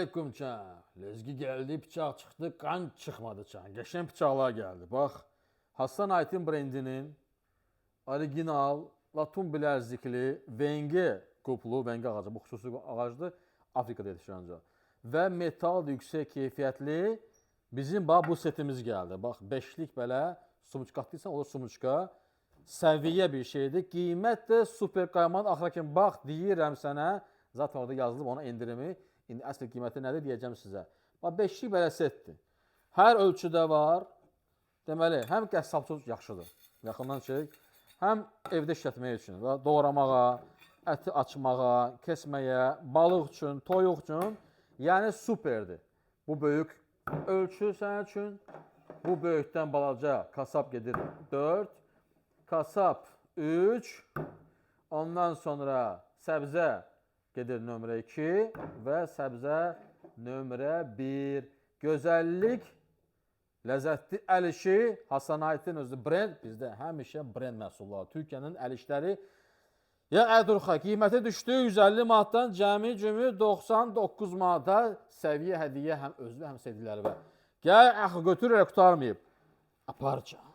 Aleyküm can. Lezgi geldi, bıçaq çıxdı, qan çıxmadı can. Qəşəng bıçaqlar gəldi. Bax, Hasan Aytin brendinin orijinal latun bilərzikli Venge quplu, Venge ağacı, bu xüsusi ağacdır, Afrikada yetişir ancaq. Və metal yüksək keyfiyyətli bizim bu setimiz gəldi. Bax, 5'lik belə sumçka atdıysan, olur sumçka. Səviyyə bir şeydir. Qiymət də super qayman. Axıra kimi bax, deyirəm sənə. Zaten orada yazılıb ona indirimi. İndi əsl qiyməti nədir deyəcəm sizə. Bax, 5'lik belə setdir. Hər ölçüdə var. Deməli, həm qəssabçılıq yaxşıdır. Yaxından çək. Həm evdə işlətmək üçün, doğramağa, əti açmağa, kesməyə, balıq üçün, toyuq üçün. Yəni superdir. Bu böyük ölçü sənin üçün. Bu böyükdən balaca kasab gedir 4. Kasab 3. Ondan sonra səbzə gedir nömrə 2 və səbzə nömrə 1. Gözəllik, ləzzətli əl işi, Hasan Aytin özü brend, bizdə həmişə brend məhsulları. Türkiyənin əl işləri. Ya Ədurxa, qiyməti düşdü 150 manatdan cəmi cümü 99 manata səviyyə hədiyyə həm özlü həm sevdiləri var. Gəl, axı götürərək qutarmayıb. Apar can.